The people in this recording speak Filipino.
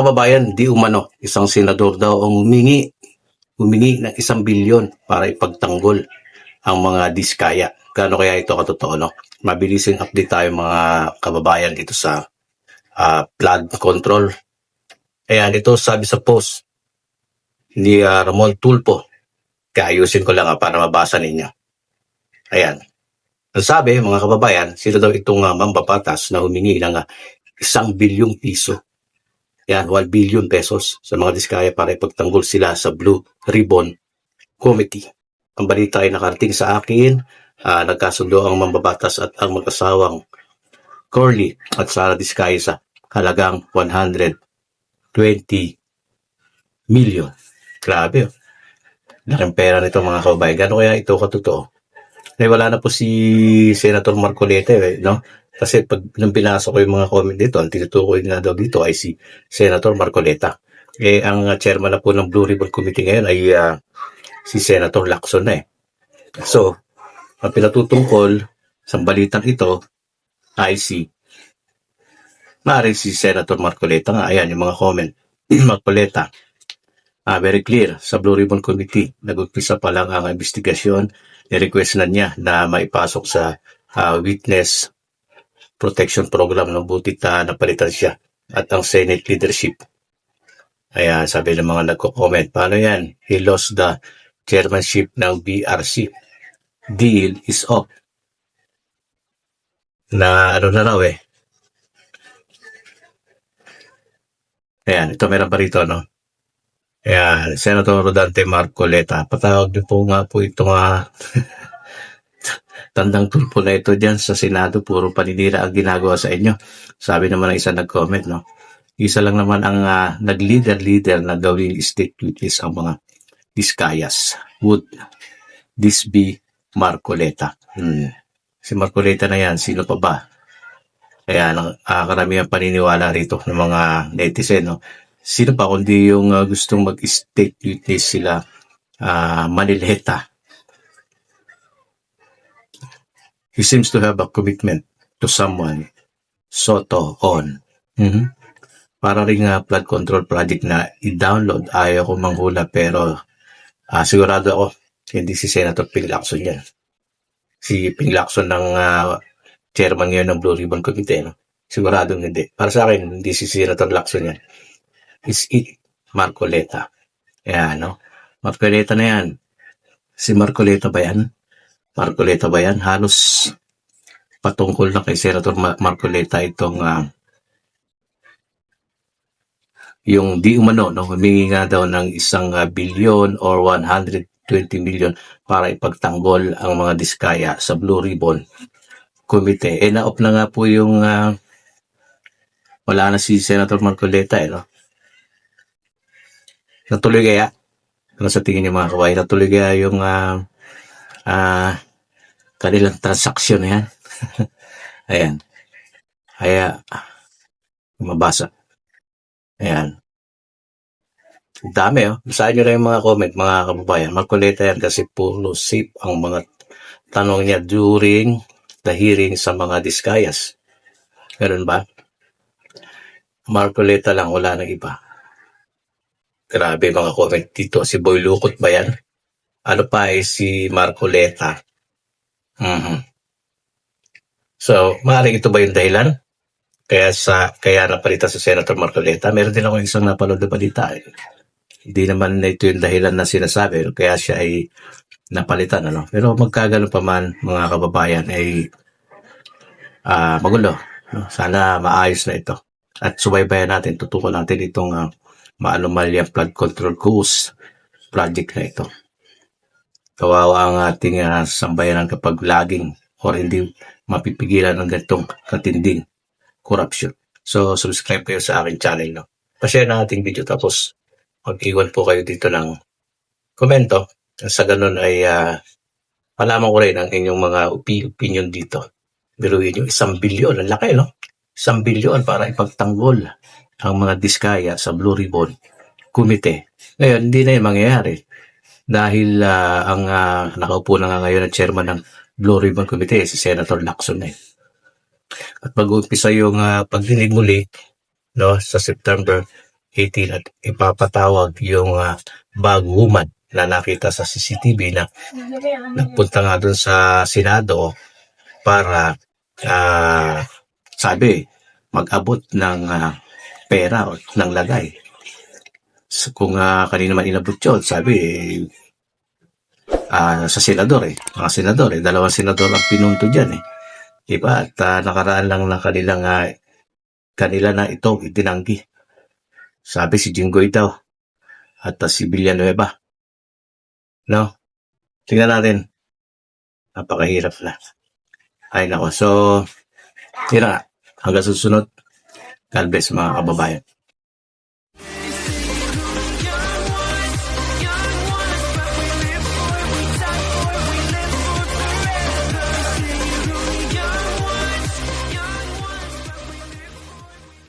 Kababayan, di umano, isang senador daw ang humingi ng 1 bilyon para ipagtanggol ang mga diskaya. Gaano kaya ito katotoo, no? Mabilising update tayo mga kababayan dito sa flood control. Ayan, ito sabi sa post ni Ramon Tulpo. Kaya ayusin ko lang para mabasa ninyo. Ayan. Ang sabi, mga kababayan, sino daw itong mambabatas na humingi ng 1 bilyong piso. Yan, 1 billion pesos sa mga diskaya para ipagtanggol sila sa Blue Ribbon Committee. Ang balita ay nakarating sa akin. Nagkasundo ang mambabatas at ang mag-asawang Corley at Sara Diskaya sa halagang 120 million. Grabe. Laking pera nito mga kababayan. Gano'n kaya ito katotoo? Wala na po si Senator Marcoleta, no? Kasi pag nung pinasok ko yung mga comment dito, ang tinutukoy na daw dito ay si Senator Marcoleta. Ang chairman na po ng Blue Ribbon Committee ngayon ay si Senator Lacson na So, ang pinatutungkol sa balitang ito ay maaaring si Senator Marcoleta nga. Ayan, yung mga comment. Marcoleta, very clear, sa Blue Ribbon Committee, nag-umpisa pa lang ang investigasyon. I-request na niya na maipasok sa Witness Protection Program ng butit na napalitan siya at ang Senate leadership. Ayan, sabi ng mga nagko-comment, paano yan? He lost the chairmanship ng BRC. Deal is off. Na ano na raw Ayan, ito meron pa rito, no? Ayan, Senator Rodante Marcoleta. Patawag niyo po nga po itong tandang tulpo na ito dyan sa Senado. Puro paninira ang ginagawa sa inyo. Sabi naman ng isa nag-comment, no? Isa lang naman ang nag-leader na gawing state duties ang mga diskayas. Would this be Marcoleta? Si Marcoleta na yan, sino pa ba? Kaya karamihan paniniwala rito ng mga netizen, no? Sino pa kundi yung gustong mag-state duties sila Manilheta. He seems to have a commitment to someone. Soto on. Para ring flood control project na i-download. Ayaw ko manghula pero sigurado ako hindi si Senator Ping Lacson yan. Si Ping Lacson ng chairman ngayon ng Blue Ribbon Committee. No? Sigurado hindi. Para sa akin, hindi si Senator Lacson yan. Is it Marcoleta? Ayan, no? Marcoleta na yan. Si Marcoleta ba yan? Marcoleta ba yan? Halos patungkol na kay Senator Marcoleta itong yung di umano, no? Humingi nga daw ng 1 billion or 120 million para ipagtanggol ang mga diskaya sa Blue Ribbon Committee. Na-off na nga po yung wala na si Senator Marcoleta, no? Natuloy kaya? Ano sa tingin niyo mga kawaii? Natuloy kaya yung kanilang transaksyon na yan? Ayan. Kaya, mabasa. Ayan. Ang dami, Basahin nyo lang yung mga comment, mga kababayan. Marcoleta yan kasi puro safe ang mga tanong niya during the hearing sa mga diskayas. Ganun ba? Marcoleta lang, wala nang iba. Grabe mga comment dito. Si Boy Lukot ba yan? Ano pa si Marcoleta? So, maaaring ito ba yung dahilan? Kaya napalitan sa Senator Marcoleta. Meron din ako isang napanood na balita. Hindi naman ito yung dahilan na sinasabi. Kaya siya ay napalitan. Ano? Pero magkagano pa man mga kababayan ay magulo. No? Sana maayos na ito. At subaybayan natin, tutukan natin itong maanumalyang flood control course project na ito. Kawawa ang ating sambayanan kapag laging or hindi mapipigilan ng ganitong katinding corruption. So, subscribe kayo sa aking channel. No? Pa-share na ating video tapos mag-iwan po kayo dito ng komento. Sa ganun ay malaman ko rin ang inyong mga opinion dito. Biruin yung 1 bilyon. Ang laki, no? 1 bilyon para ipagtanggol ang mga diskaya sa Blue Ribbon Committee. Ngayon, hindi na yung mangyayari. Dahil ang nakaupo na nga ngayon ang chairman ng Blue Ribbon Committee, si Senator Lacson. At pag-umpisa yung pagdinig muli, no, sa September, 18 at ipapatawag yung bagwoman na nakita sa CCTV na nagpunta nga doon sa Senado para sabi mag-abot ng pera o ng lagay. So, kung kanina man inabot yun, sabi sa senador mga senador dalawang senador ang pinunto dyan diba? At nakaraan lang na kanila na ito itinanggi. Sabi si Jinggoy daw at si Villanueva. No? Tingnan natin. Napakahirap na. Ay nako. So, tira. Hanggang susunod. God bless mga kababayan.